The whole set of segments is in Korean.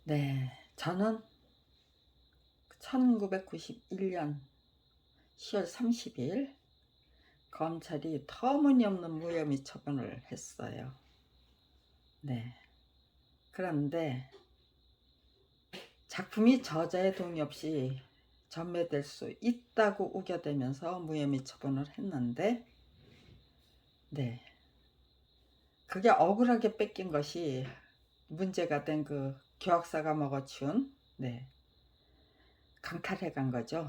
네, 저는 1991년 10월 30일 검찰이 터무니없는 무혐의 처분을 했어요. 네. 그런데 작품이 저자의 동의 없이 전매될 수 있다고 우겨대면서 무혐의 처분을 했는데, 네. 그게 억울하게 뺏긴 것이 문제가 된 그 교학사가 먹어치운, 네, 강탈해 간 거죠.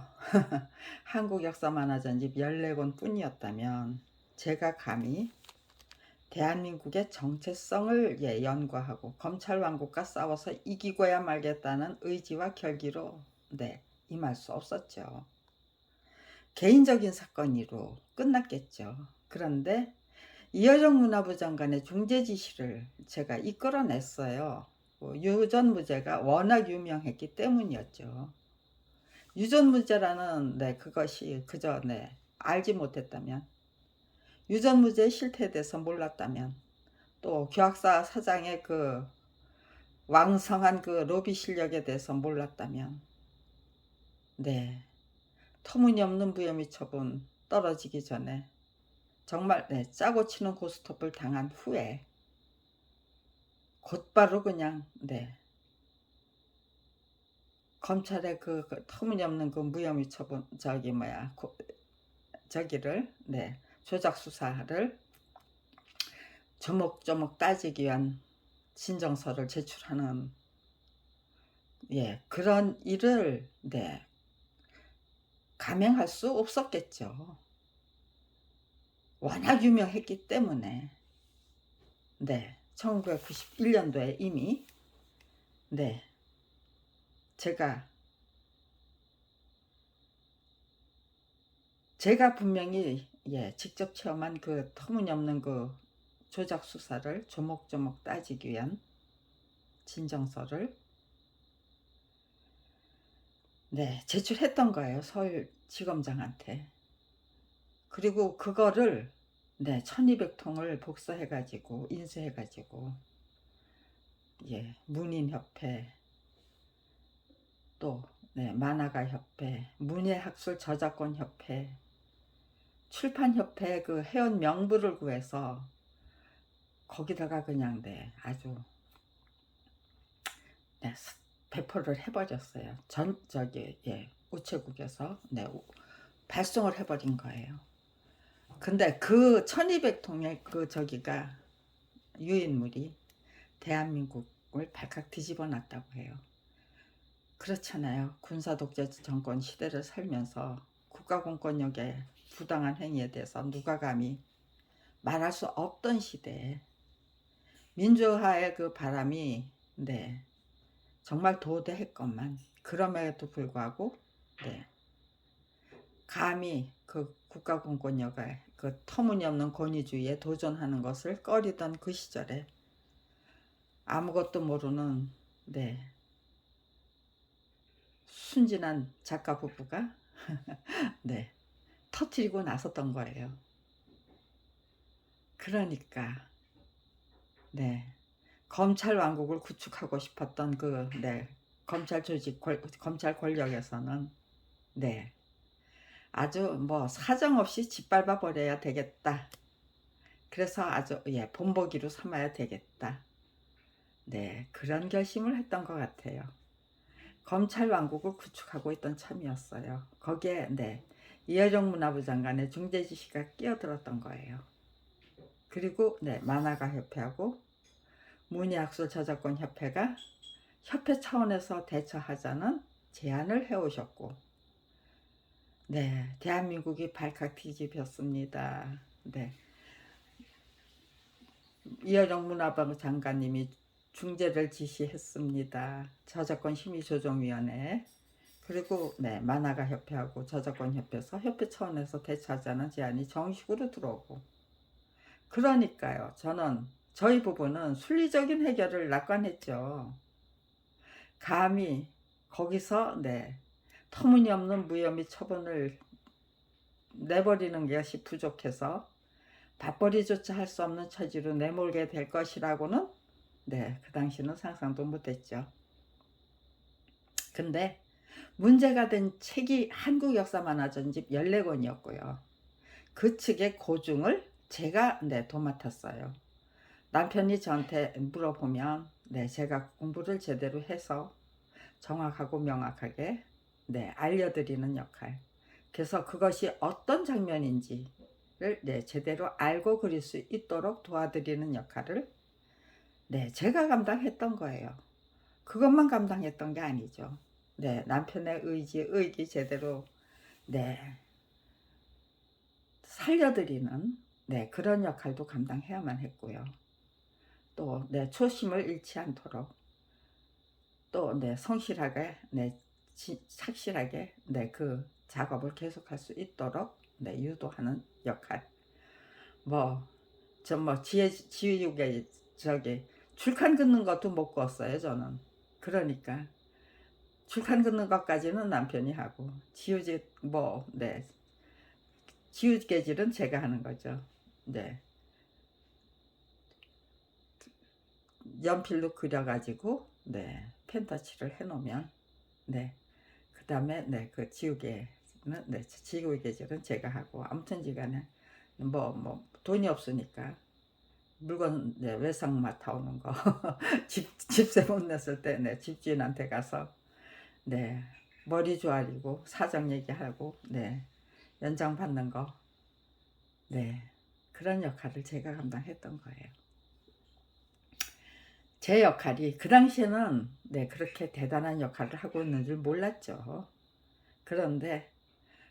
한국 역사 만화 전집 14권 뿐이었다면 제가 감히 대한민국의 정체성을 연구하고 검찰 왕국과 싸워서 이기고야 말겠다는 의지와 결기로 임할 수 없었죠. 개인적인 사건으로 끝났겠죠. 그런데 이여정 문화부 장관의 중재 지시를 제가 이끌어냈어요. 유전무죄가 워낙 유명했기 때문이었죠. 유전무죄라는 그것이 그저 알지 못했다면, 유전무죄의 실태에 대해서 몰랐다면, 또 교학사 사장의 그 왕성한 그 로비 실력에 대해서 몰랐다면, 터무니없는 무혐의 처분 떨어지기 전에 정말 짜고 치는 고스톱을 당한 후에 곧바로 그냥 검찰의 그 터무니없는 그 무혐의 처분 저기를 조작 수사를 조목조목 따지기 위한 진정서를 제출하는 그런 일을 감행할 수 없었겠죠. 워낙 유명했기 때문에 1991년도에 이미 제가 분명히 직접 체험한 그 터무니없는 그 조작 수사를 조목조목 따지기 위한 진정서를 제출했던 거예요. 서울지검장한테. 그리고 그거를 1200통을 복사해가지고 인쇄해가지고 문인협회, 또 만화가협회, 문예학술 저작권협회, 출판협회 그 회원 명부를 구해서 거기다가 그냥 아주 배포를 해버렸어요. 우체국에서 발송을 해버린 거예요. 근데 그 1200통의 그 저기가 유인물이 대한민국을 발칵 뒤집어 놨다고 해요. 그렇잖아요. 군사독재 정권 시대를 살면서 국가공권력의 부당한 행위에 대해서 누가 감히 말할 수 없던 시대에 민주화의 그 바람이 정말 도대했건만, 그럼에도 불구하고 감히 그 국가공권력의 그 터무니없는 권위주의에 도전하는 것을 꺼리던 그 시절에 아무것도 모르는 순진한 작가 부부가 터뜨리고 나섰던 거예요. 그러니까 검찰 왕국을 구축하고 싶었던 그 검찰 조직, 검찰 권력에서는 아주 뭐 사정없이 짓밟아 버려야 되겠다. 그래서 아주 본보기로 삼아야 되겠다. 그런 결심을 했던 것 같아요. 검찰 왕국을 구축하고 있던 참이었어요. 거기에 이여정 문화부 장관의 중재 지시가 끼어들었던 거예요. 그리고 만화가 협회하고 문예학술 저작권 협회가 협회 차원에서 대처하자는 제안을 해오셨고, 대한민국이 발칵 뒤집혔습니다. 이여정 문화부 장관님이 중재를 지시했습니다. 저작권 심의조정위원회, 그리고 만화가 협회하고 저작권 협회에서 협회 차원에서 대처하자는 제안이 정식으로 들어오고, 그러니까요, 저희 부부는 순리적인 해결을 낙관했죠. 감히 거기서 터무니없는 무혐의 처분을 내버리는 것이 부족해서 밥벌이조차 할 수 없는 처지로 내몰게 될 것이라고는 그 당시는 상상도 못했죠. 근데 문제가 된 책이 한국 역사 만화 전집 14권이었고요. 그 책의 고증을 제가 도맡았어요. 남편이 저한테 물어보면 제가 공부를 제대로 해서 정확하고 명확하게 알려드리는 역할. 그래서 그것이 어떤 장면인지를 제대로 알고 그릴 수 있도록 도와드리는 역할을 제가 감당했던 거예요. 그것만 감당했던 게 아니죠. 남편의 의기 제대로 살려드리는 그런 역할도 감당해야만 했고요. 또 초심을 잃지 않도록 또 성실하게 착실하게 그 작업을 계속할 수 있도록 유도하는 역할. 지우개 줄칸 긋는 것도 못 그었어요 저는. 그러니까 줄칸 긋는 것까지는 남편이 하고 지우개질은 제가 하는 거죠. 연필로 그려가지고 펜터칠을 해놓으면 그 다음에 그 지우개질은 제가 하고, 아무튼지간에 돈이 없으니까 물건 외상 맡아오는 거 집세 못 냈을 때 집주인한테 가서 머리 조아리고 사정 얘기하고 연장 받는 거 그런 역할을 제가 감당했던 거예요. 제 역할이 그 당시에는 그렇게 대단한 역할을 하고 있는 줄 몰랐죠. 그런데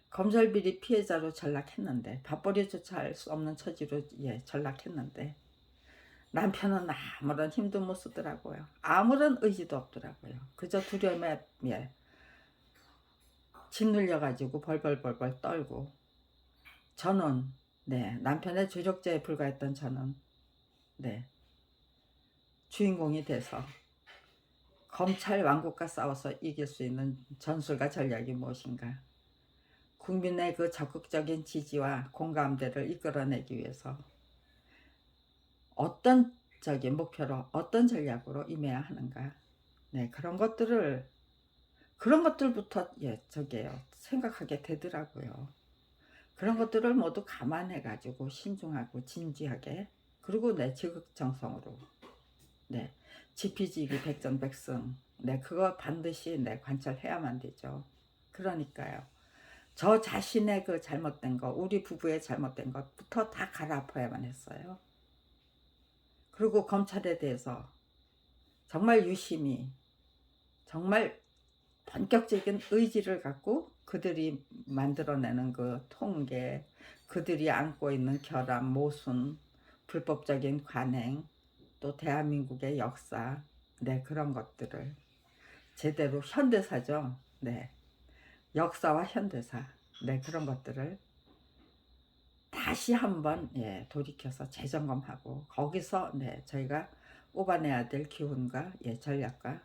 검찰비리 피해자로 전락했는데, 밥벌이조차 할 수 없는 처지로 전락했는데, 남편은 아무런 힘도 못 쓰더라고요. 아무런 의지도 없더라고요. 그저 두려움에 짓눌려가지고 벌벌 떨고, 저는 남편의 조력자에 불과했던 저는 주인공이 돼서 검찰 왕국과 싸워서 이길 수 있는 전술과 전략이 무엇인가, 국민의 그 적극적인 지지와 공감대를 이끌어내기 위해서 어떤 목표로 어떤 전략으로 임해야 하는가, 그런 것들부터 생각하게 되더라고요. 그런 것들을 모두 감안해 가지고 신중하고 진지하게, 그리고 지극정성으로 지피지기 백전백승 그거 반드시 관철해야만 되죠. 그러니까요, 저 자신의 그 잘못된 거, 우리 부부의 잘못된 것부터 다 갈아엎어야만 했어요. 그리고 검찰에 대해서 정말 유심히, 정말 본격적인 의지를 갖고 그들이 만들어내는 그 통계, 그들이 안고 있는 결함, 모순, 불법적인 관행, 또 대한민국의 역사, 그런 것들을 제대로, 현대사죠. 역사와 현대사, 그런 것들을 다시 한번 돌이켜서 재점검하고, 거기서 저희가 뽑아내야 될 기운과 전략과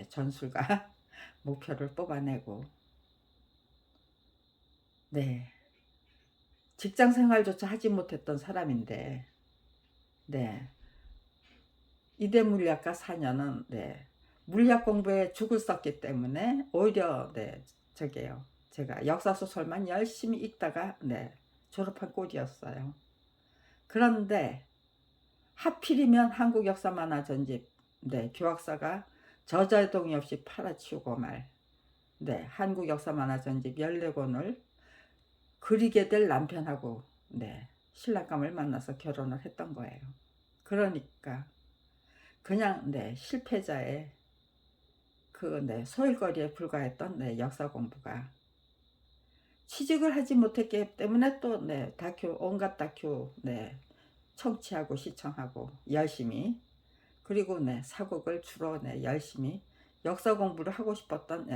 전술과 목표를 뽑아내고, 직장 생활조차 하지 못했던 사람인데 이대 물리학과 4년은 물리학 공부에 죽을 썼기 때문에 오히려 제가 역사소설만 열심히 읽다가 졸업한 꼴이었어요. 그런데 하필이면 한국 역사 만화 전집 교학사가 저자동이 없이 팔아치우고 말 한국 역사 만화 전집 14권을 그리게 될 남편하고 신랑감을 만나서 결혼을 했던 거예요. 그러니까 그냥 실패자의 그 소일거리에 불과했던 역사 공부가, 취직을 하지 못했기 때문에 또 온갖 다큐 청취하고 시청하고 열심히, 그리고 사국을 주로 열심히 역사 공부를 하고 싶었던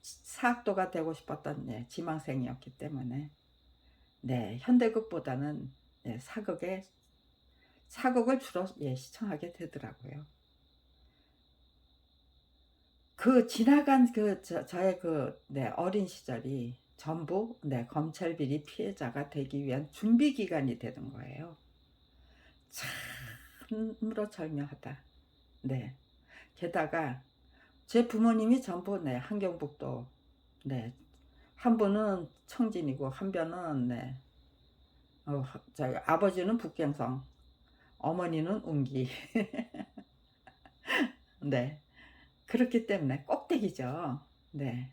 사학도가 되고 싶었던 지망생이었기 때문에 현대극보다는 사극을 주로 시청하게 되더라고요. 그 지나간 저의 어린 시절이 전부 검찰 비리 피해자가 되기 위한 준비 기간이 되는 거예요. 참으로 절묘하다. 게다가 제 부모님이 전부 네 함경북도, 네 한 분은 청진이고 한 분은 네 저기 아버지는 북경성, 어머니는 운기. 네 그렇기 때문에 꼭대기죠. 네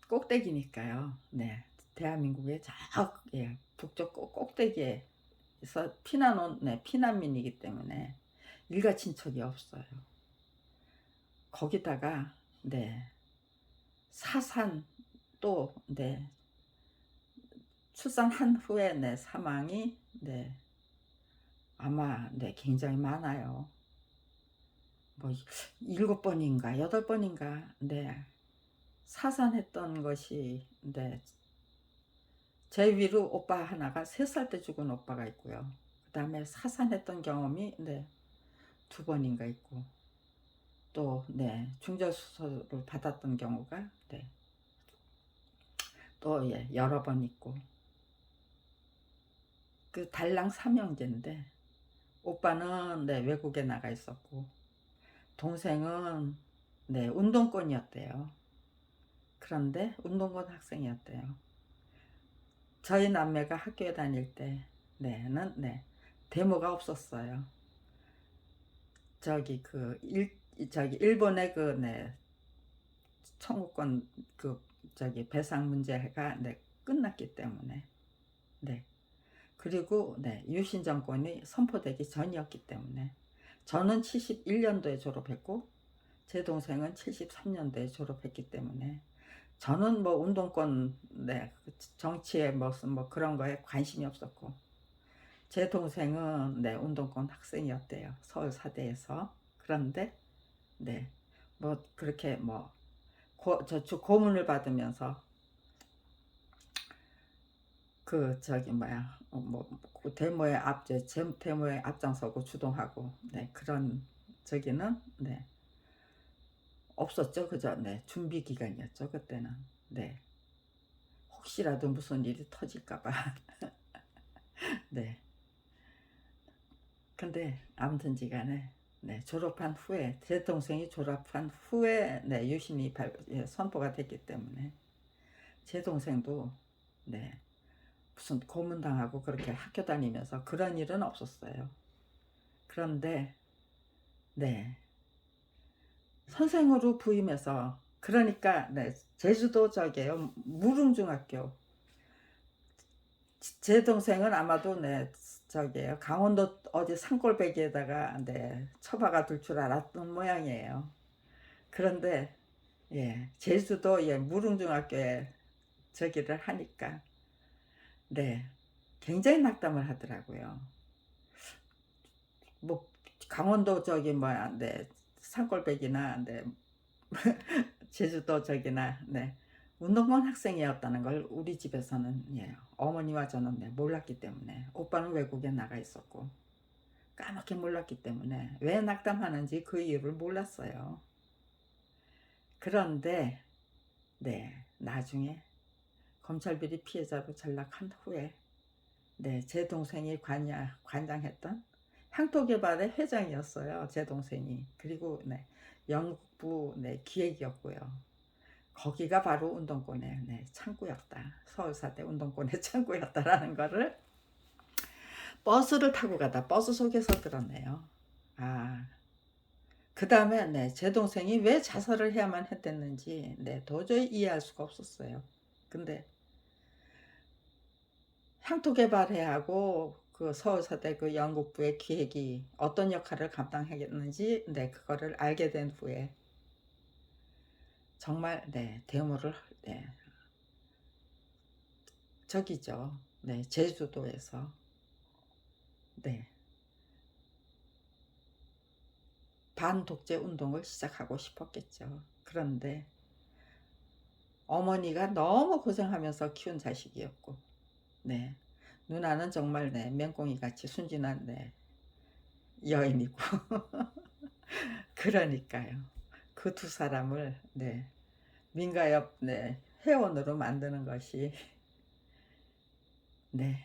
꼭대기니까요. 네 대한민국의 저 예 북쪽 꼭대기에서 피난 온 네 피난민이기 때문에 일가 친척이 없어요. 거기다가 네 사산 또 네 출산한 후에 네 사망이 네 아마 네 굉장히 많아요. 뭐 7번인가 8번인가 네 사산했던 것이 네 제 위로 오빠 하나가 3살 때 죽은 오빠가 있고요. 그다음에 사산했던 경험이 네 2번인가 있고 또 네 중절수소를 받았던 경우가 네 또 예 여러 번 있고 그 달랑 삼형제인데 오빠는 네 외국에 나가 있었고 동생은 네 운동권이었대요. 그런데 운동권 학생이었대요. 저희 남매가 학교에 다닐 때는 네 데모가 없었어요. 저기 저기 일본의 그 네 청구권 그 저기 배상 문제가 네 끝났기 때문에 네 그리고 네 유신 정권이 선포되기 전이었기 때문에 저는 71년도에 졸업했고 제 동생은 73년도에 졸업했기 때문에 저는 뭐 운동권 네 정치에 무슨 뭐 그런 거에 관심이 없었고 제 동생은 네 운동권 학생이었대요. 서울사대에서. 그런데 네 뭐 그렇게 뭐 고문을 받으면서 그 저기 뭐야 그 데모에 앞장서고 주동하고 네 그런 저기는 네 없었죠. 그저 네 준비 기간이었죠 그때는. 네 혹시라도 무슨 일이 터질까 봐. 네 근데 아무튼지 간에 네 졸업한 후에 제 동생이 졸업한 후에 네 유신이 선포가 됐기 때문에 제 동생도 네 무슨 고문당하고 그렇게 학교 다니면서 그런 일은 없었어요. 그런데 네 선생으로 부임해서 그러니까 네 제주도 저기에요 무릉중학교. 제 동생은 아마도 네 저기에요 강원도 어디 산골배기에다가 네 처박아 둘 줄 알았던 모양이에요. 그런데 예 제주도 예 무릉중학교에 저기를 하니까 네 굉장히 낙담을 하더라고요. 뭐 강원도 저기 뭐야 네 산골배기나 네 제주도 저기나 네 운동권 학생이었다는 걸 우리 집에서는 예 어머니와 저는 네 몰랐기 때문에 오빠는 외국에 나가 있었고 까맣게 몰랐기 때문에 왜 낙담하는지 그 이유를 몰랐어요. 그런데 네 나중에 검찰비리 피해자로 전락한 후에 네 제 동생이 관장했던 향토개발의 회장이었어요. 제 동생이. 그리고 네 영국부 네 기획이었고요. 거기가 바로 운동권의 네 창구였다. 서울사대 운동권의 창구였다라는 거를 버스를 타고 가다 버스 속에서 들었네요. 아, 그 다음에 네, 제 동생이 왜 자살을 해야만 했댔는지 네, 도저히 이해할 수가 없었어요. 근데 향토 개발회하고 그 서울사대 그 연극부의 기획이 어떤 역할을 감당하겠는지 네, 그거를 알게 된 후에 정말 네, 데모를 네, 저기죠. 네, 제주도에서 네, 반독재 운동을 시작하고 싶었겠죠. 그런데 어머니가 너무 고생하면서 키운 자식이었고, 네. 누나는 정말 네, 맹꽁이 같이 순진한 네, 여인이고, 그러니까요. 그 두 사람을 네, 민가협 네, 회원으로 만드는 것이 네,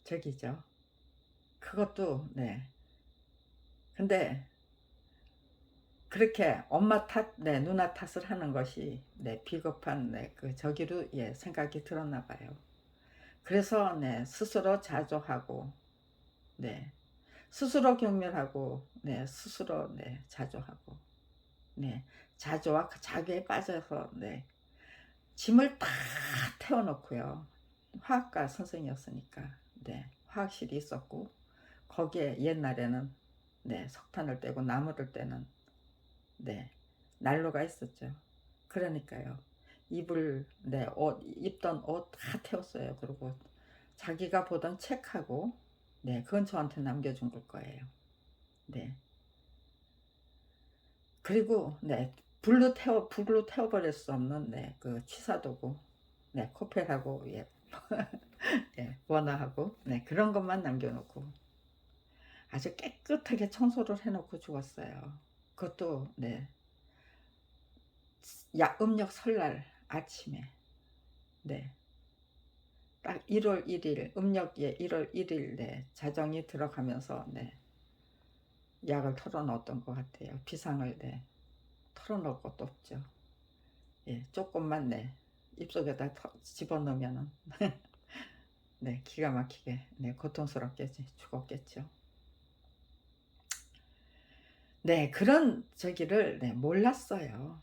저기죠. 그것도 네, 근데 그렇게 엄마 탓, 네, 누나 탓을 하는 것이 네, 비겁한 네, 그 저기로 예, 생각이 들었나 봐요. 그래서 네, 스스로 자조하고 네, 스스로 경멸하고 네, 스스로 네, 자조하고 네, 자조와 자괴에 빠져서 네, 짐을 다 태워놓고요. 화학과 선생이었으니까 네, 화학실이 있었고 거기에 옛날에는 네, 석탄을 떼고 나무를 떼는 네, 난로가 있었죠. 그러니까요. 이불, 네, 옷, 입던 옷 다 태웠어요. 그리고 자기가 보던 책하고, 네, 그건 저한테 남겨준 걸 거예요. 네. 그리고, 네, 불로 태워버릴 수 없는, 네, 그 취사도구, 네, 코펠하고, 예, 예, 원화하고, 네, 그런 것만 남겨놓고, 아주 깨끗하게 청소를 해놓고 죽었어요. 그것도, 네, 음력 설날 아침에, 네. 딱 1월 1일 음력에 1월 1일 네, 자정이 들어가면서 네, 약을 털어넣었던 것 같아요. 비상을 네, 털어놓을 것도 없죠. 예, 조금만 네, 입속에다 집어넣으면은 네, 기가 막히게 네, 고통스럽게 죽었겠죠. 네, 그런 저기를 네, 몰랐어요.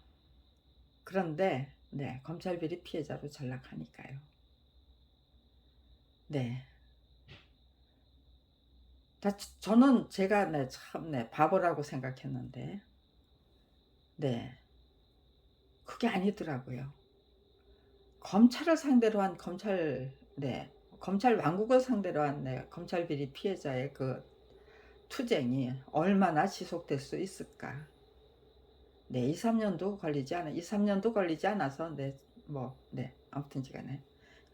그런데 네, 검찰 비리 피해자로 전락하니까요. 네. 저는 제가 네, 참 네, 바보라고 생각했는데 네, 그게 아니더라고요. 검찰을 상대로 한 네, 검찰 왕국을 상대로 한 네, 검찰 비리 피해자의 그 투쟁이 얼마나 지속될 수 있을까? 네, 2, 3년도 걸리지 않아서 네, 네, 아무튼 간에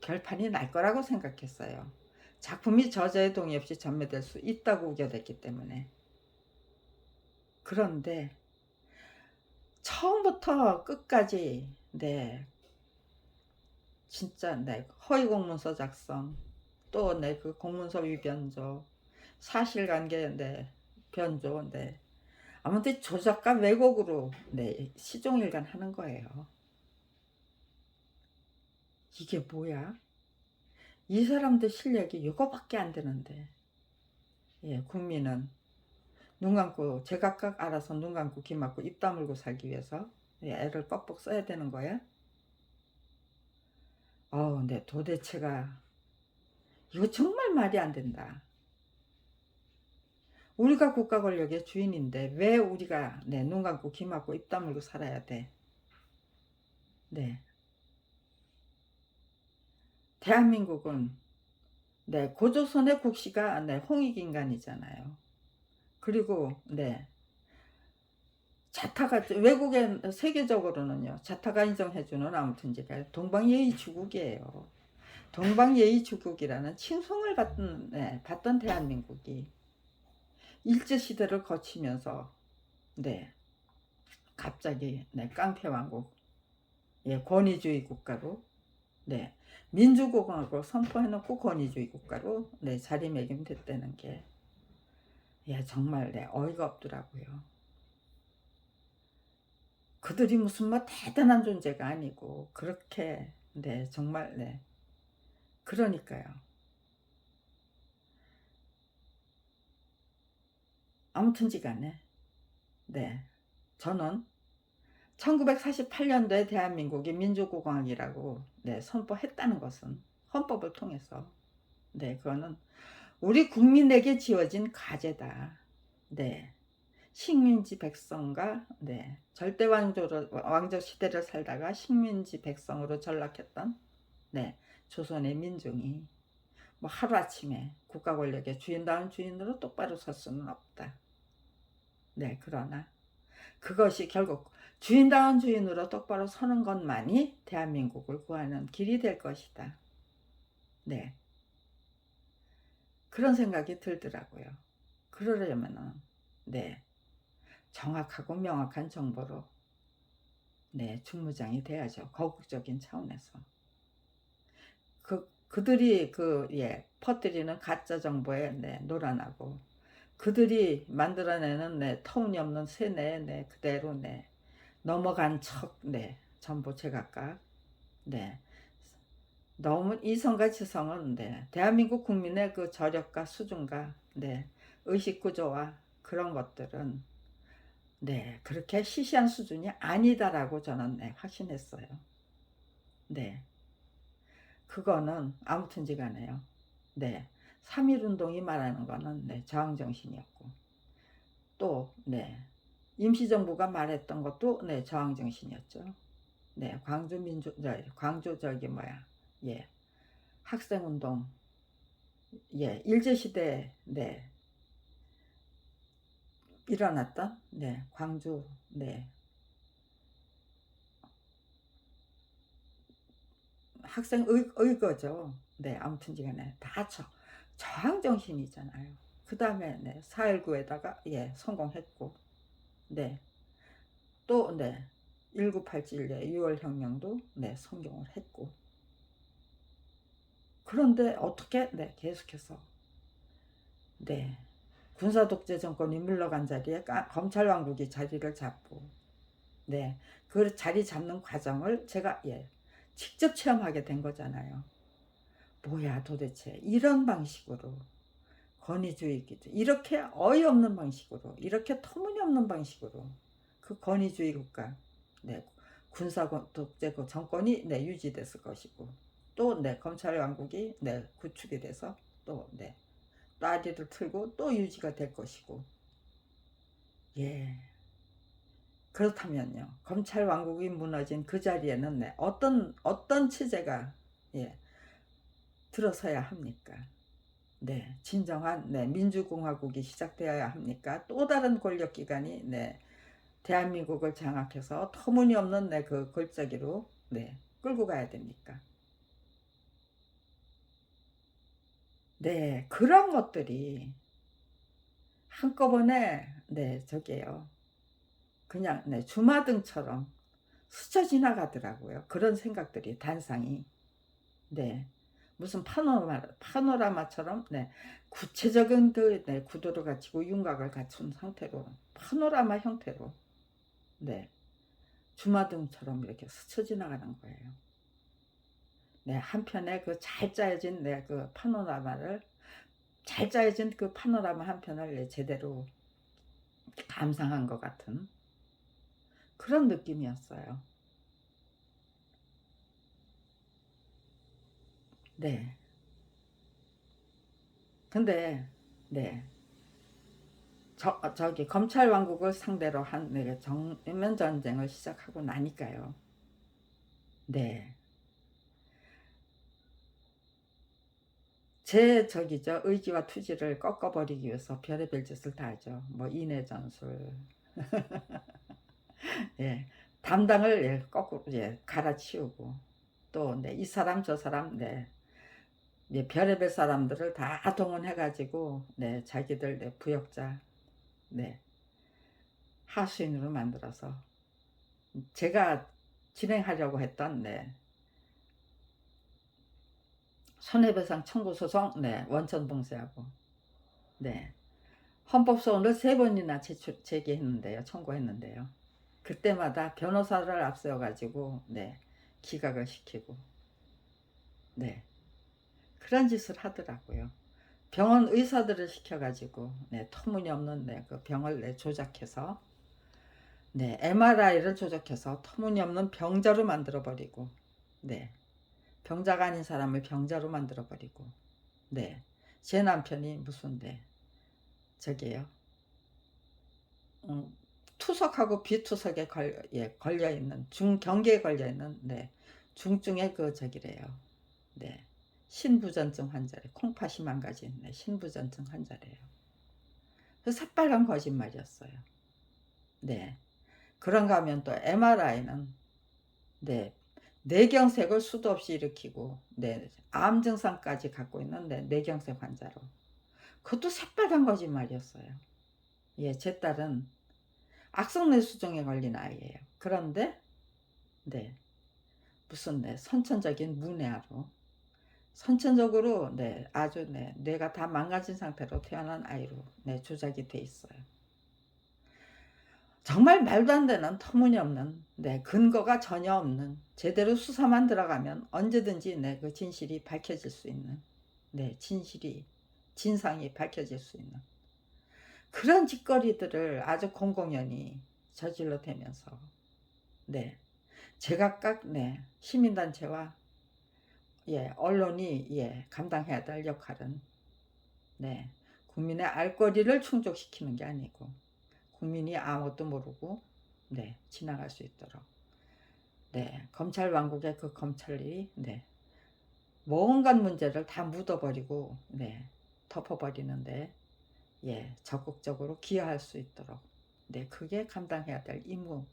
결판이 날 거라고 생각했어요. 작품이 저자의 동의 없이 전매될 수 있다고 우겨댔기 때문에. 그런데 처음부터 끝까지 네, 진짜 네, 허위 공문서 작성, 또 내 그 공문서 위변조, 사실관계 네, 변조 네. 아무튼 조작과 왜곡으로 네, 시종일관 하는 거예요. 이게 뭐야? 이 사람들 실력이 이거밖에 안 되는데 예, 국민은 눈 감고 제각각 알아서 눈 감고 귀 막고 입 다물고 살기 위해서 예, 애를 뻑뻑 써야 되는 거야? 네, 도대체가 이거 정말 말이 안 된다. 우리가 국가 권력의 주인인데 왜 우리가 네, 눈 감고 귀 막고 입 다물고 살아야 돼? 네. 대한민국은 네, 고조선의 국시가 네, 홍익인간이잖아요. 그리고 네, 자타가 외국에 세계적으로는요. 자타가 인정해주는 아무튼 제가 동방예의주국이에요. 동방예의주국이라는 칭송을 받던 대한민국이 일제시대를 거치면서 네, 갑자기 네, 깡패왕국 예, 권위주의 국가로 네, 민주공화국을 선포해놓고 권위주의 국가로 네, 자리매김됐다는 게 예, 정말 네, 어이가 없더라고요. 그들이 무슨 뭐 대단한 존재가 아니고 그렇게 네, 정말 네, 그러니까요. 아무튼지간에 네, 저는 1948년도에 대한민국이 민주공화국이라고 네, 선포했다는 것은 헌법을 통해서 네, 그거는 우리 국민에게 지어진 과제다. 네. 식민지 백성과 네, 절대 왕조 시대를 살다가 식민지 백성으로 전락했던 네, 조선의 민중이 뭐 하루아침에 국가 권력의 주인다운 주인으로 똑바로 설 수는 없다. 네, 그러나 그것이 결국 주인다운 주인으로 똑바로 서는 것만이 대한민국을 구하는 길이 될 것이다. 네, 그런 생각이 들더라고요. 그러려면은 네, 정확하고 명확한 정보로 네, 중무장이 돼야죠. 거국적인 차원에서. 그들이 예, 퍼뜨리는 가짜 정보에 네, 놀아나고 그들이 만들어내는 터무니없는 세뇌 그대로 넘어간 척 전부 제각각 너무 이성과 지성은 대한민국 국민의 그 저력과 수준과 의식 구조와 그런 것들은 그렇게 시시한 수준이 아니다라고 저는 확신했어요. 그거는 아무튼지 간에요. 3.1운동이 말하는 거는 저항정신이었고, 또 임시정부가 말했던 것도 저항정신이었죠. 광주 저기 뭐야, 학생운동, 일제시대 일어났던 광주 학생 의거죠. 아무튼지간에 다 저항정신이잖아요. 그 다음에 4.19에다가 성공했고, 또 1987 6월혁명도 성공을 했고, 그런데 어떻게 계속해서 군사독재 정권이 물러간 자리에 검찰왕국이 자리를 잡고 그 자리 잡는 과정을 제가 직접 체험하게 된 거잖아요. 뭐야 도대체 이런 방식으로 권위주의 이렇게 어이없는 방식으로 이렇게 터무니없는 방식으로 그 권위주의 국가 군사독재 정권이 유지됐을 것이고, 또 검찰왕국이 구축이 돼서 또 따리를 틀고 또 유지가 될 것이고, 그렇다면요, 검찰왕국이 무너진 그 자리에는 어떤 체제가 들어서야 합니까? 진정한 민주공화국이 시작되어야 합니까? 또 다른 권력기관이 대한민국을 장악해서 터무니없는 그 골짜기로 끌고 가야 됩니까? 그런 것들이 한꺼번에 저게요, 그냥 주마등처럼 스쳐 지나가더라고요. 그런 생각들이 단상이 무슨 파노라마처럼 구체적인 그 구도를 갖추고 윤곽을 갖춘 상태로 파노라마 형태로 주마등처럼 이렇게 스쳐 지나가는 거예요. 한편에 그 잘 짜여진 그 파노라마를 잘 짜여진 그 파노라마 한 편을 제대로 감상한 것 같은 그런 느낌이었어요. 근데 저기 검찰 왕국을 상대로 한 정면 전쟁을 시작하고 나니까요. 제 의지와 투지를 꺾어버리기 위해서 별의별 짓을 다 하죠. 뭐 인해 전술, 담당을 거꾸로 갈아치우고, 또 이 사람 저 사람 별의별 사람들을 다 동원해가지고 자기들 부역자 하수인으로 만들어서 제가 진행하려고 했던 손해배상 청구 소송 원천 봉쇄하고 헌법소원을 3번이나 제기했는데요. 청구했는데요. 그때마다 변호사를 앞세워가지고 기각을 시키고 그런 짓을 하더라고요. 병원 의사들을 시켜가지고 터무니없는 그 병을 조작해서 MRI를 조작해서 터무니없는 병자로 만들어버리고 병자가 아닌 사람을 병자로 만들어버리고 제 남편이 무슨 저기요 투석하고 비투석에 걸려있는 중경계에 걸려있는 중증의 그 저기래요. 신부전증 환자래. 콩팥이 망가진 신부전증 환자래요. 그 새빨간 거짓말이었어요. 그런가 하면 또 MRI는 뇌경색을 수도 없이 일으키고 암 증상까지 갖고 있는 뇌경색 환자로. 그것도 새빨간 거짓말이었어요. 제 딸은 악성뇌수종에 걸린 아이예요. 그런데 무슨 선천적인 문해아로 선천적으로 네, 아주 네, 뇌가 다 망가진 상태로 태어난 아이로 네, 조작이 돼 있어요. 정말 말도 안 되는 터무니없는 네, 근거가 전혀 없는 제대로 수사만 들어가면 언제든지 네, 그 진실이 밝혀질 수 있는 네, 진상이 밝혀질 수 있는 그런 짓거리들을 아주 공공연히 저질러 대면서 네, 제각각 네, 시민단체와 예, 언론이 예, 감당해야 될 역할은 네, 국민의 알거리를 충족시키는 게 아니고 국민이 아무것도 모르고 네, 지나갈 수 있도록 네, 검찰 왕국의 그 검찰이 네, 온갖 문제를 다 묻어버리고 네, 덮어버리는데 예, 적극적으로 기여할 수 있도록 네, 그게 감당해야 될 임무가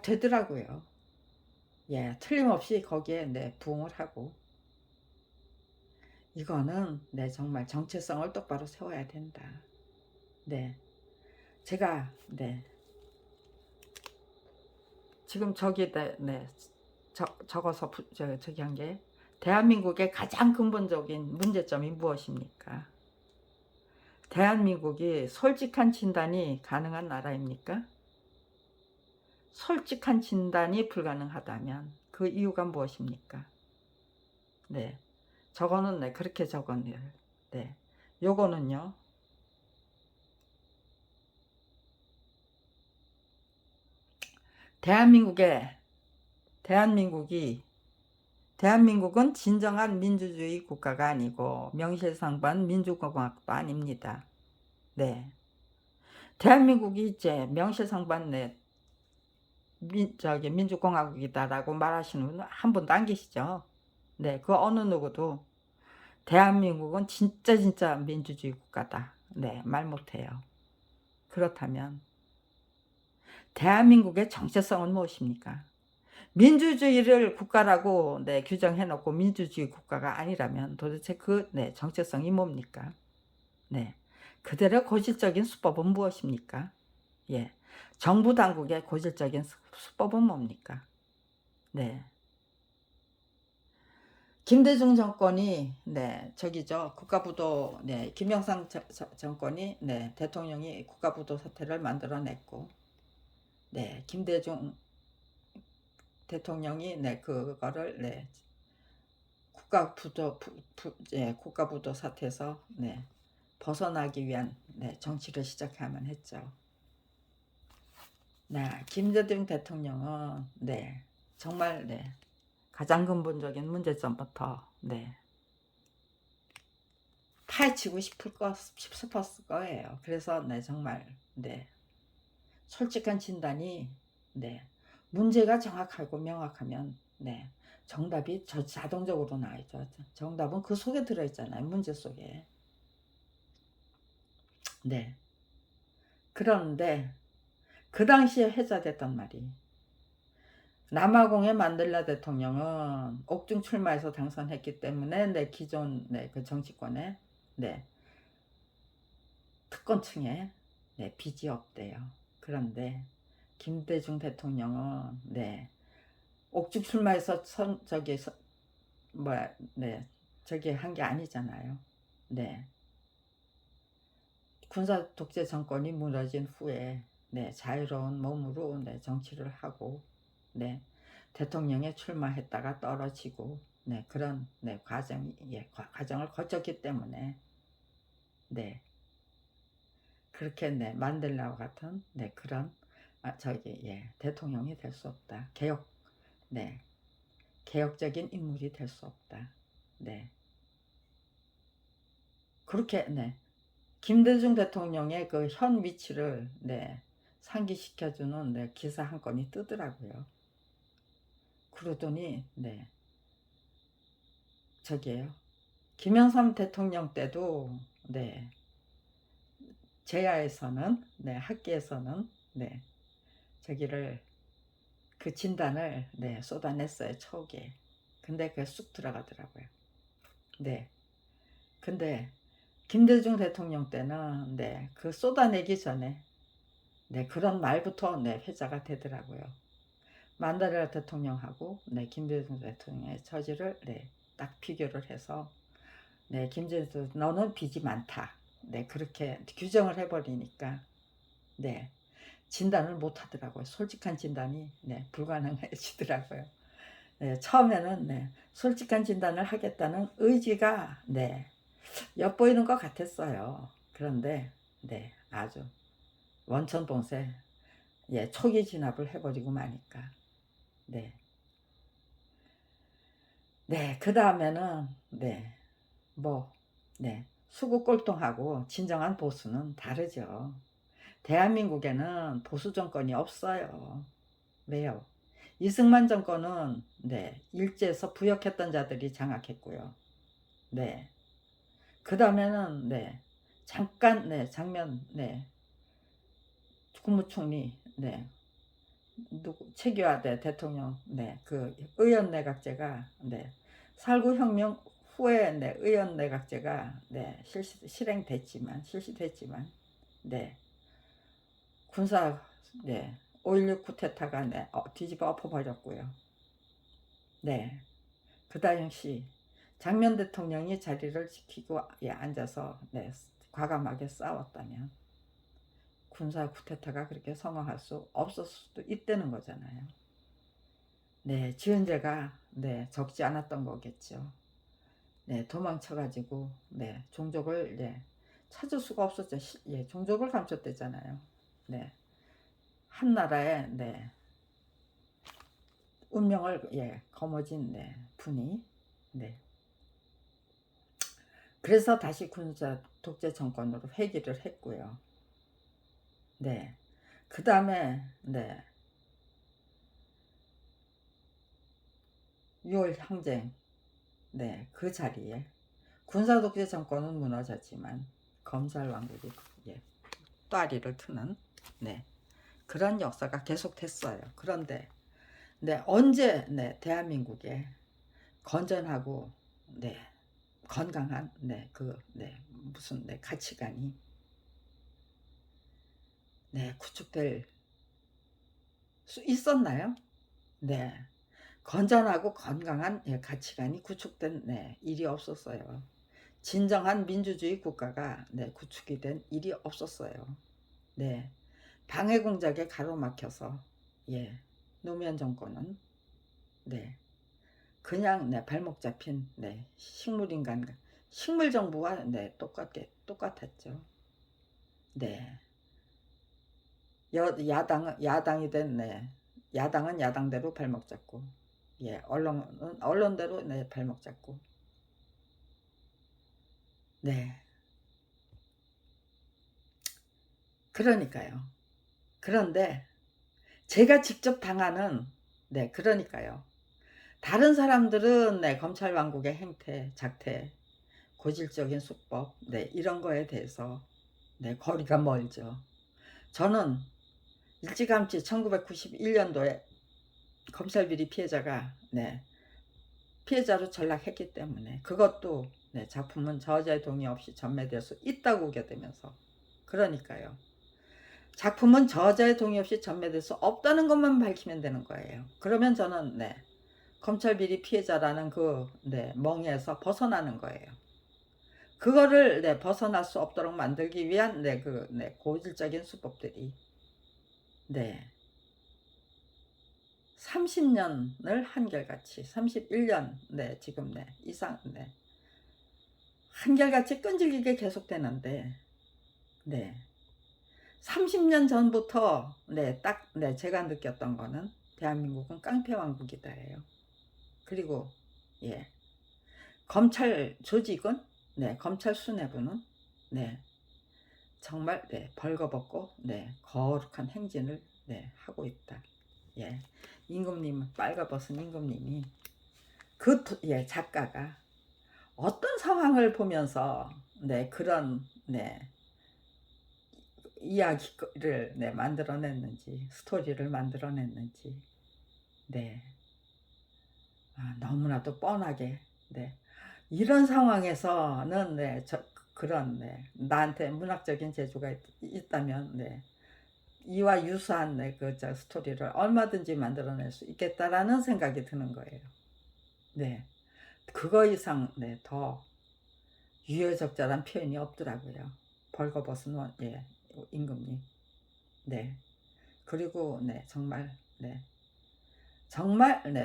되더라고요. 예, 틀림없이 거기에 네, 부응을 하고 이거는 네, 정말 정체성을 똑바로 세워야 된다. 네, 제가 네, 지금 저기다 네, 적어서 저기 한 게 대한민국의 가장 근본적인 문제점이 무엇입니까? 대한민국이 솔직한 진단이 가능한 나라입니까? 솔직한 진단이 불가능하다면 그 이유가 무엇입니까? 네, 저거는 네, 그렇게 적었네요. 네, 요거는요. 대한민국은 진정한 민주주의 국가가 아니고 명실상부한 민주공화국도 아닙니다. 네, 대한민국이 이제 명실상부한 네, 민주공화국이다라고 말하시는 분은 한 분도 안 계시죠. 네, 그 어느 누구도 대한민국은 진짜 민주주의 국가다. 네, 말 못해요. 그렇다면 대한민국의 정체성은 무엇입니까? 민주주의를 국가라고 네, 규정해놓고 민주주의 국가가 아니라면 도대체 그 네, 정체성이 뭡니까? 네, 그들의 고질적인 수법은 무엇입니까? 예, 정부 당국의 고질적인 수법은 뭡니까? 네, 김대중 정권이 네, 저기죠. 국가부도 네, 김영삼 정권이 네, 대통령이 국가부도 사태를 만들어냈고 네, 김대중 대통령이 네, 그거를 네, 국가부도 사태에서 네, 벗어나기 위한 네, 정치를 시작하면 했죠. 네, 김대중 대통령은 네, 정말 네, 가장 근본적인 문제점부터 네, 파헤치고 싶었을 거예요. 그래서 네, 정말 네, 솔직한 진단이 네, 문제가 정확하고 명확하면 네, 정답이 자동적으로 나와있죠. 정답은 그 속에 들어있잖아요. 문제 속에. 네. 그런데 그 당시에 회자됐단 말이 남아공의 만델라 대통령은 옥중 출마해서 당선했기 때문에 내 기존 그 정치권에 네, 특권층에 네, 빚이 없대요. 그런데 김대중 대통령은 네, 옥중 출마해서 저기 한 게 아니잖아요. 네. 군사 독재 정권이 무너진 후에 네, 자유로운 몸으로 네, 정치를 하고 네, 대통령에 출마했다가 떨어지고 네, 그런 네, 과정을 거쳤기 때문에 네, 그렇게 네, 만델라와 같은 네, 그런 대통령이 될 수 없다. 네, 개혁적인 인물이 될 수 없다. 네, 그렇게 네, 김대중 대통령의 그 현 위치를 네, 상기시켜주는 네, 기사 한 건이 뜨더라고요. 그러더니 네, 저기에요. 김영삼 대통령 때도 네, 제야에서는 네, 학계에서는 네, 저기를 그 진단을 네, 쏟아냈어요. 초기에. 근데 그게 쑥 들어가더라고요. 네. 근데 김대중 대통령 때는 네, 그 쏟아내기 전에 네, 그런 말부터 네, 회자가 되더라고요. 만다레라 대통령하고 네, 김대중 대통령의 처지를 네, 딱 비교를 해서 네, 김진수 너는 빚이 많다. 네, 그렇게 규정을 해버리니까 네, 진단을 못 하더라고요. 솔직한 진단이 네, 불가능해지더라고요. 네, 처음에는 네, 솔직한 진단을 하겠다는 의지가 네, 엿보이는 것 같았어요. 그런데 네, 아주 원천봉쇄 예, 초기 진압을 해버리고 마니까 네, 네, 그 다음에는 네, 뭐 네, 수구 꼴통하고 진정한 보수는 다르죠. 대한민국에는 보수 정권이 없어요. 왜요? 이승만 정권은 네, 일제에서 부역했던 자들이 장악했고요. 네. 그 다음에는 네, 잠깐 네, 장면 네, 국무총리 네, 누구 최규하 대통령 네, 그 의원 내각제가 네, 살구혁명 후에 네, 의원 내각제가 네, 실시됐지만 네, 군사 네, 5.16 쿠데타가 네, 뒤집어 엎어버렸고요. 네, 그 당시 장면 대통령이 자리를 지키고 예, 앉아서 네, 과감하게 싸웠다면 군사 쿠데타가 그렇게 성공할 수 없었을 수도 있다는 거잖아요. 네, 지은 죄가 네, 적지 않았던 거겠죠. 네, 도망쳐가지고 네, 종족을 예, 찾을 수가 없었죠. 예, 종족을 감췄댔잖아요. 네, 한 나라의 네, 운명을 예, 거머쥔 네, 분이 네, 그래서 다시 군사 독재 정권으로 회귀를 했고요. 네, 그 다음에 네, 6월 항쟁 네, 그 자리에 군사 독재 정권은 무너졌지만 검찰 왕국이 예, 또아리를 트는 네, 그런 역사가 계속됐어요. 그런데 네, 언제 네, 대한민국에 건전하고 네, 건강한 네, 그 네, 무슨 네, 가치관이 네, 구축될 수 있었나요? 네, 건전하고 건강한 예, 가치관이 구축된 네, 일이 없었어요. 진정한 민주주의 국가가 네, 구축이 된 일이 없었어요. 네, 방해 공작에 가로막혀서 예, 노무현 정권은 네, 그냥 네, 발목 잡힌 네, 식물인간 식물 정부와 네, 똑같았죠. 네, 야당이 된 네, 야당은 야당대로 발목 잡고 예, 언론은 언론대로 네, 발목 잡고 네, 그러니까요. 그런데 제가 직접 당하는 네, 그러니까요. 다른 사람들은 네, 검찰 왕국의 행태, 작태, 고질적인 수법 네, 이런 거에 대해서 네, 거리가 멀죠. 저는 일찌감치 1991년도에 검찰비리 피해자가 네, 피해자로 전락했기 때문에 그것도 네, 작품은 저자의 동의 없이 전매될 수 있다고 우겨대면서 그러니까요. 작품은 저자의 동의 없이 전매될 수 없다는 것만 밝히면 되는 거예요. 그러면 저는 네, 검찰 비리 피해자라는 그 네, 멍에서 벗어나는 거예요. 그거를 네, 벗어날 수 없도록 만들기 위한 네, 그 네, 고질적인 수법들이 네, 30년을 한결같이 31년 네, 지금 네, 이상 네, 한결같이 끈질기게 계속되는데 네, 30년 전부터 네, 딱 네, 제가 느꼈던 거는 대한민국은 깡패 왕국이다예요. 그리고 예, 검찰 조직은 네, 검찰 수뇌부는 네, 정말 네, 벌거벗고 네, 거룩한 행진을 네, 하고 있다. 예, 임금님 빨가벗은 임금님이 그 예, 작가가 어떤 상황을 보면서 네, 그런 네, 이야기를 네, 만들어냈는지 스토리를 만들어냈는지 네, 너무나도 뻔하게 네, 이런 상황에서는 네, 그런 네, 나한테 문학적인 재주가 있다면 네, 이와 유사한 네, 그 스토리를 얼마든지 만들어낼 수 있겠다라는 생각이 드는 거예요. 네, 그거 이상 네, 더 유효적절한 표현이 없더라고요. 벌거벗은 예, 임금님. 네. 그리고 네, 정말 네,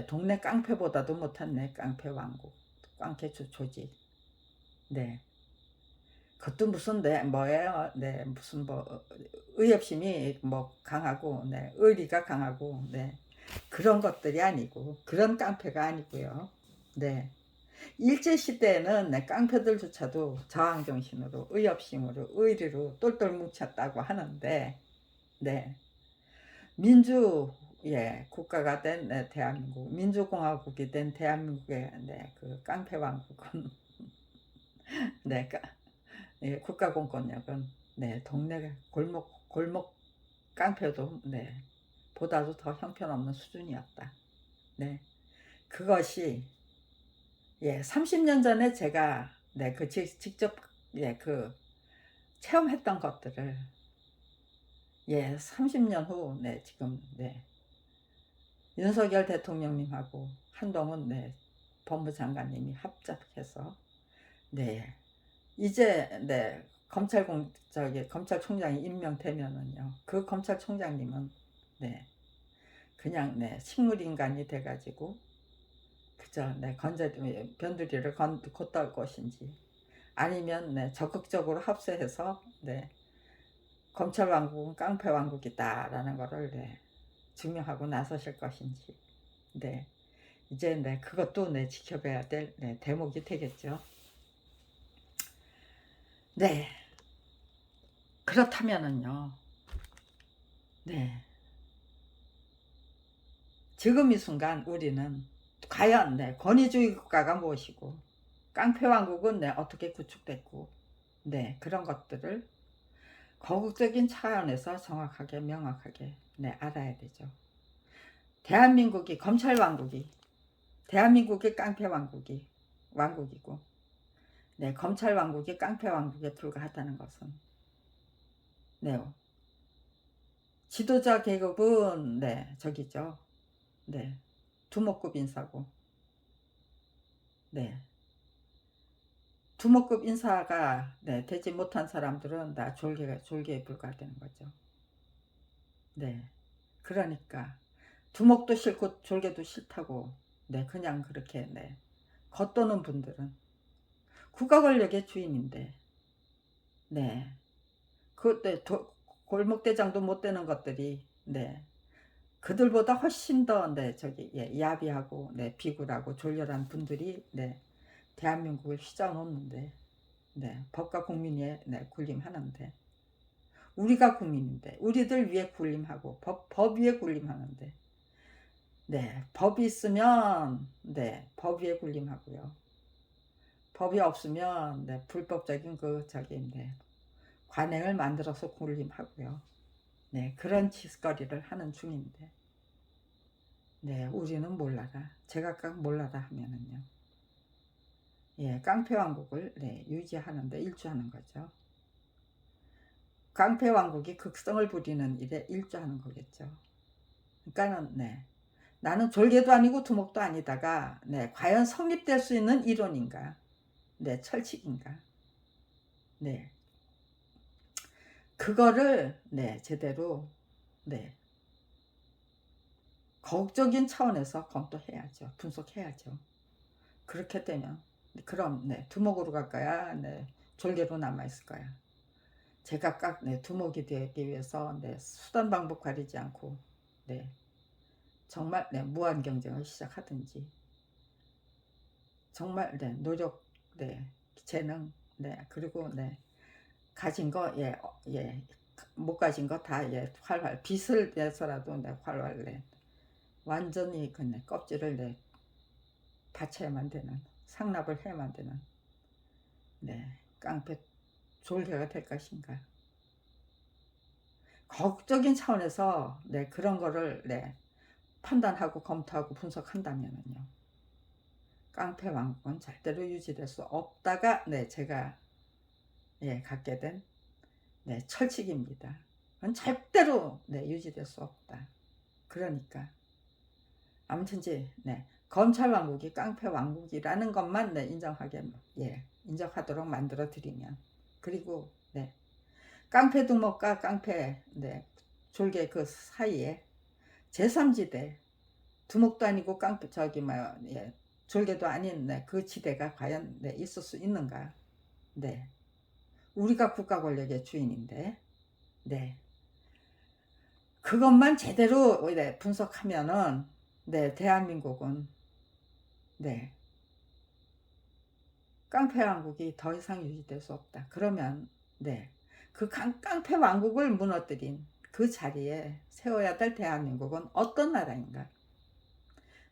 동네 깡패보다도 못한 네, 깡패 왕국, 깡패 조직. 네. 그것도 무슨 네, 뭐예요? 네, 무슨 뭐 의협심이 뭐 강하고 네, 의리가 강하고 네. 그런 것들이 아니고 그런 깡패가 아니고요. 네. 일제 시대에는 네, 깡패들조차도 저항 정신으로 의협심으로 의리로 똘똘 뭉쳤다고 하는데 네. 민주 예, 국가가 된 네, 대한민국 민주공화국이 된 대한민국의 네, 그 깡패 왕국은 네, 예, 국가 공권력은 네, 동네 골목 깡패도 네, 보다도 더 형편없는 수준이었다. 네, 그것이 예, 30년 전에 제가 네, 그 직접 예, 그 체험했던 것들을 예, 30년 후 네, 지금 네, 윤석열 대통령님하고 한동훈 네, 법무장관님이 합작해서 네, 이제 네, 검찰총장이 임명되면은요, 그 검찰총장님은 네, 그냥 네, 식물인간이 돼가지고 그저 네, 변두리를 걷다 것인지 아니면 네, 적극적으로 합세해서 네, 검찰 왕국은 깡패 왕국이다라는 거를 네, 증명하고 나서실 것인지 네, 이제 네, 그것도 네, 지켜봐야 될 네, 대목이 되겠죠. 네, 그렇다면은요, 네, 지금 이 순간 우리는 과연 네, 권위주의 국가가 무엇이고 깡패 왕국은 네, 어떻게 구축됐고 네, 그런 것들을 거국적인 차원에서 정확하게 명확하게 네, 알아야 되죠. 대한민국이 검찰 왕국이 대한민국의 깡패 왕국이고 네, 검찰 왕국이 깡패 왕국에 불과하다는 것은 네, 지도자 계급은 네, 저기죠. 네, 두목급 인사고 네, 두목급 인사가 네, 되지 못한 사람들은 다 졸개에 불과되는 거죠. 네, 그러니까 두목도 싫고 졸개도 싫다고 네, 그냥 그렇게 네, 겉도는 분들은 국가 권력의 주인인데 네, 네, 골목대장도 못 되는 것들이 네, 그들보다 훨씬 더 네, 예, 야비하고 네, 비굴하고 졸렬한 분들이 네, 대한민국을 휘저어놓는데 네, 법과 국민에 네, 군림하는데 우리가 국민인데 우리들 위에 군림하고 법 위에 군림하는데 네, 법이 있으면 네, 법 위에 군림하고요. 법이 없으면 네, 불법적인 네, 관행을 만들어서 군림하고요. 네, 그런 짓거리를 하는 중인데 네, 우리는 몰라라. 제각각 몰라라 하면은요. 예, 깡패 왕국을 네, 유지하는데 일조하는 거죠. 깡패 왕국이 극성을 부리는 일에 일조하는 거겠죠. 그러니까는 네, 나는 졸개도 아니고 두목도 아니다가 네, 과연 성립될 수 있는 이론인가? 네, 철칙인가? 네, 그거를 네, 제대로 네, 거국적인 차원에서 검토해야죠. 분석해야죠. 그렇게 되면 그럼 네, 두목으로 갈까요? 네, 졸개로 남아 있을 거야. 제각각 네, 두목이 되기 위해서 네, 수단 방법 가리지 않고 네, 정말 네, 무한 경쟁을 시작하든지 정말 네, 노력 네, 재능 네, 그리고 네, 가진 거 예, 예, 못 가진 거 다 예, 활활 빚을 내서라도 네, 활활 네, 완전히 그 네, 껍질을 네, 받쳐야만 되는 상납을 해야만 되는 네, 깡패 졸개가 될 것인가? 과학적인 차원에서 네, 그런 거를 네, 판단하고 검토하고 분석한다면요. 깡패 왕국은 절대로 유지될 수 없다가 네, 제가 예, 갖게 된 네, 철칙입니다. 그건 절대로 네, 유지될 수 없다. 그러니까 아무튼지 네, 검찰 왕국이 깡패 왕국이라는 것만 네, 인정하도록 만들어 드리면, 그리고 네, 깡패 두목과 깡패 네, 졸개 그 사이에 제3지대, 두목도 아니고 깡패 졸개도 아닌 네, 그 지대가 과연 네, 있을 수 있는가? 네, 우리가 국가 권력의 주인인데, 네, 그것만 제대로 네, 분석하면은 네, 대한민국은 네, 깡패 왕국이 더 이상 유지될 수 없다. 그러면 네, 그 깡패 왕국을 무너뜨린 그 자리에 세워야 될 대한민국은 어떤 나라인가?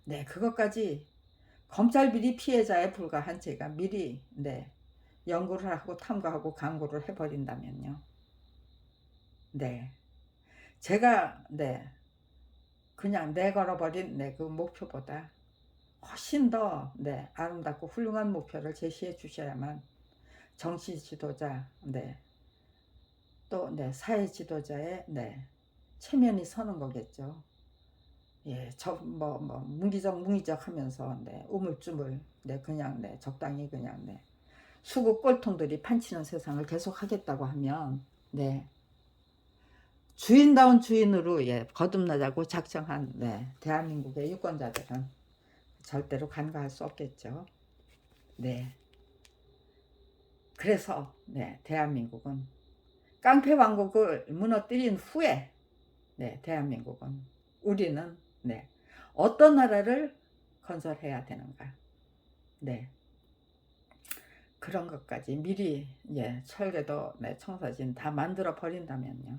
네, 그것까지 검찰 비리 피해자에 불과한 제가 미리 네, 연구를 하고 탐구하고 강구를 해버린다면요. 네, 제가 네, 그냥 내걸어버린 네, 그 목표보다 훨씬 더 네, 아름답고 훌륭한 목표를 제시해 주셔야만 정치 지도자, 네, 또 네, 사회 지도자의 네, 체면이 서는 거겠죠. 예, 문기적 하면서 네, 우물쭈물 네, 그냥 네, 적당히 그냥 네, 수구 꼴통들이 판치는 세상을 계속 하겠다고 하면 네, 주인다운 주인으로 예, 거듭나자고 작정한 네, 대한민국의 유권자들은 절대로 간과할 수 없겠죠. 네. 그래서 네, 대한민국은 깡패 왕국을 무너뜨린 후에 네, 대한민국은 우리는 네, 어떤 나라를 건설해야 되는가? 네. 그런 것까지 미리 예, 철개도 네, 청사진 다 만들어 버린다면요.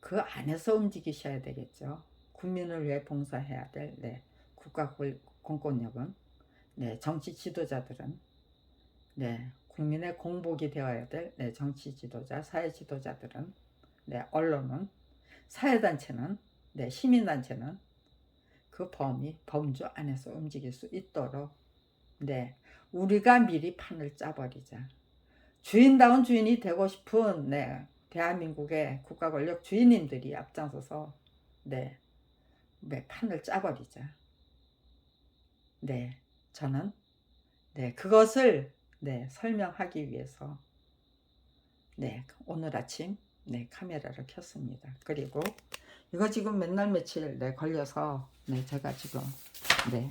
그 안에서 움직이셔야 되겠죠. 국민을 위해 봉사해야 될 네, 국가 공권력은 네, 정치 지도자들은 네, 국민의 공복이 되어야 될 네, 정치 지도자, 사회 지도자들은 네, 언론은 사회단체는 네, 시민단체는 그 범주 안에서 움직일 수 있도록 네, 우리가 미리 판을 짜버리자. 주인다운 주인이 되고 싶은 네, 대한민국의 국가 권력 주인님들이 앞장서서 네, 네, 판을 짜버리자. 네, 저는 네, 그것을 네, 설명하기 위해서 네, 오늘 아침 네, 카메라를 켰습니다. 그리고 이거 지금 몇 날 며칠 네, 걸려서 네, 제가 지금 네,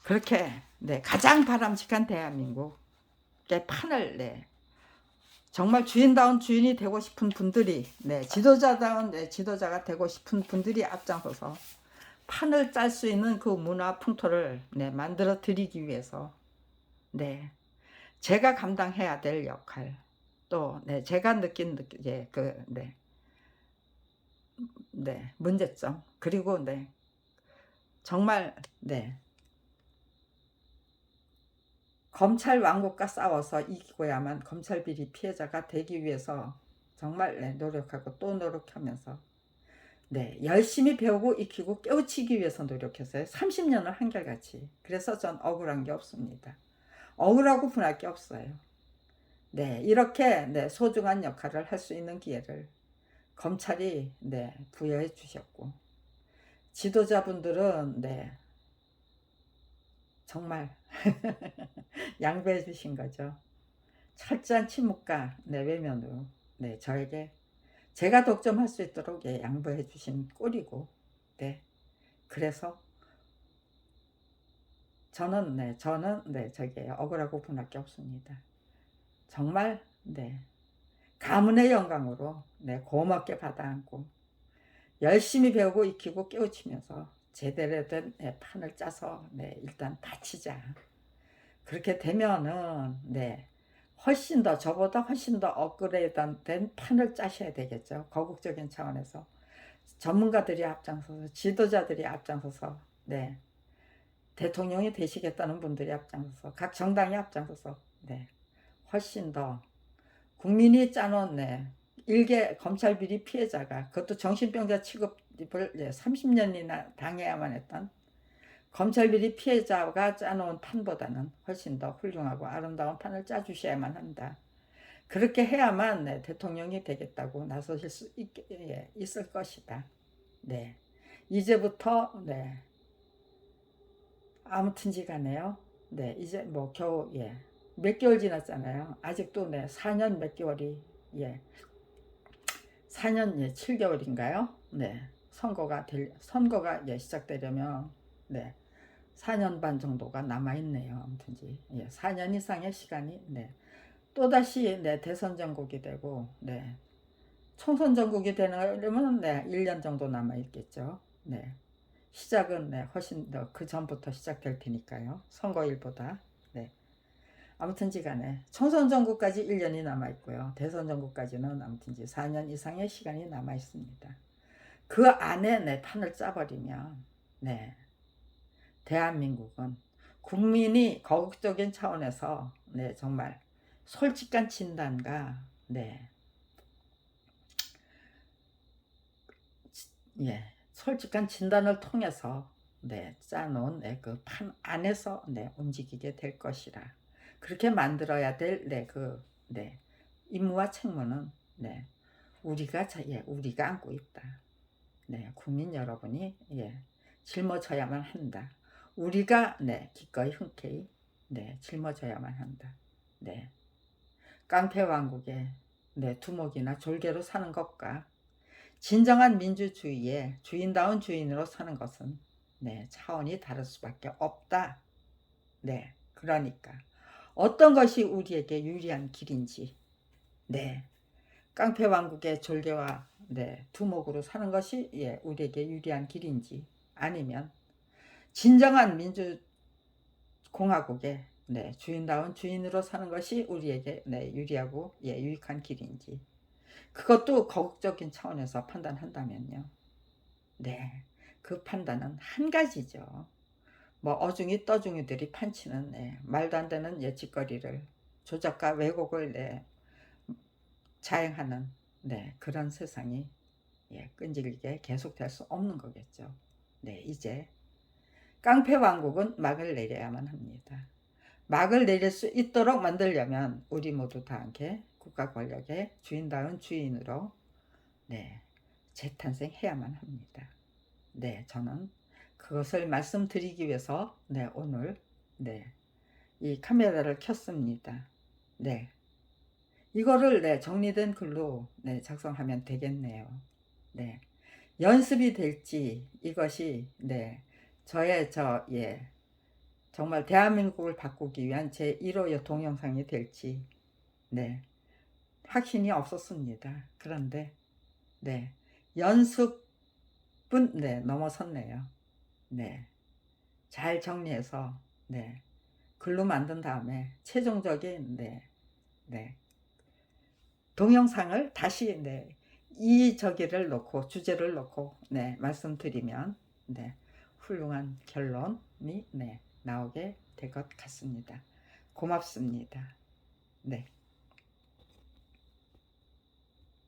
그렇게 네, 가장 바람직한 대한민국의 판을 네, 정말 주인다운 주인이 되고 싶은 분들이 네, 지도자다운 네, 지도자가 되고 싶은 분들이 앞장서서 판을 짤 수 있는 그 문화 풍토를 네, 만들어 드리기 위해서 네, 제가 감당해야 될 역할, 또 네, 제가 느낀 예, 네, 문제점, 그리고 네, 정말 네, 검찰 왕국과 싸워서 이기고야만 검찰 비리 피해자가 되기 위해서 정말 네, 노력하고 또 노력하면서 네, 열심히 배우고 익히고 깨우치기 위해서 노력했어요. 30년을 한결같이. 그래서 전 억울한 게 없습니다. 억울하고 분할 게 없어요. 네, 이렇게 네, 소중한 역할을 할 수 있는 기회를 검찰이 네, 부여해 주셨고, 지도자분들은 네, 정말 양보해 주신 거죠. 철저한 침묵과 네, 외면으로 네, 저에게 제가 독점할 수 있도록 예, 양보해 주신 꼴이고, 네, 그래서 저는 저게 억울하고 분할 게 없습니다. 정말 네, 가문의 영광으로 네, 고맙게 받아안고 열심히 배우고 익히고 깨우치면서 제대로 된 네, 판을 짜서 네, 일단 다치자. 그렇게 되면은 네, 훨씬 더 저보다 훨씬 더 업그레이드된 판을 짜셔야 되겠죠. 거국적인 차원에서 전문가들이 앞장서서 지도자들이 앞장서서 네, 대통령이 되시겠다는 분들이 앞장서서 각 정당이 앞장서서 네, 훨씬 더 국민이 짜놓은 네, 일개 검찰 비리 피해자가 그것도 정신병자 취급을 30년이나 당해야만 했던 검찰 비리 피해자가 짜놓은 판보다는 훨씬 더 훌륭하고 아름다운 판을 짜주셔야만 한다. 그렇게 해야만 네, 대통령이 되겠다고 나서실 수 있을 것이다. 네, 이제부터 네, 아무튼지간에요. 네, 이제 뭐 겨우 몇 개월 지났잖아요. 아직도 4년 몇 개월이 4년 7개월인가요? 네, 선거가 시작되려면 4년 반 정도가 남아 있네요. 아무튼지 4년 이상의 시간이 또다시 대선 전국이 되고 총선 전국이 되려면 1년 정도 남아 있겠죠. 시작은 훨씬 더 그 전부터 시작될 테니까요. 선거일보다. 아무튼지간에 총선 전국까지 1년이 남아 있고요. 대선 전국까지는 아무튼지 4년 이상의 시간이 남아 있습니다. 그 안에 판을 짜버리면 대한민국은 국민이 거국적인 차원에서 정말 솔직한 진단과 솔직한 진단을 통해서 짜놓은 그 판 안에서 움직이게 될 것이라 그렇게 만들어야 될 임무와 책무는 우리가 안고 있다. 국민 여러분이 짊어져야만 한다. 우리가 기꺼이 흔쾌히 짊어져야만 한다. 깡패 왕국의 두목이나 졸개로 사는 것과 진정한 민주주의의 주인다운 주인으로 사는 것은 차원이 다를 수밖에 없다. 그러니까 어떤 것이 우리에게 유리한 길인지 깡패 왕국의 졸개와 두목으로 사는 것이 우리에게 유리한 길인지 아니면 진정한 민주공화국의 주인다운 주인으로 사는 것이 우리에게 유리하고 유익한 길인지 그것도 거국적인 차원에서 판단한다면요. 그 판단은 한 가지죠. 뭐 어중이 떠중이들이 판치는 말도 안 되는 예측거리를 조작과 왜곡을 자행하는 그런 세상이 끈질기게 계속될 수 없는 거겠죠. 이제 깡패 왕국은 막을 내려야만 합니다. 막을 내릴 수 있도록 만들려면 우리 모두 다 함께 국가 권력의 주인다운 주인으로 재탄생해야만 합니다. 저는 그것을 말씀드리기 위해서 오늘 이 카메라를 켰습니다. 이거를 정리된 글로 작성하면 되겠네요. 연습이 될지 이것이 저의 정말 대한민국을 바꾸기 위한 제 1호 동영상이 될지 확신이 없었습니다. 그런데 연습은 넘어섰네요. 잘 정리해서 글로 만든 다음에 최종적인 동영상을 다시 이 저기를 놓고 주제를 놓고 말씀드리면 훌륭한 결론이 나오게 될 것 같습니다. 고맙습니다.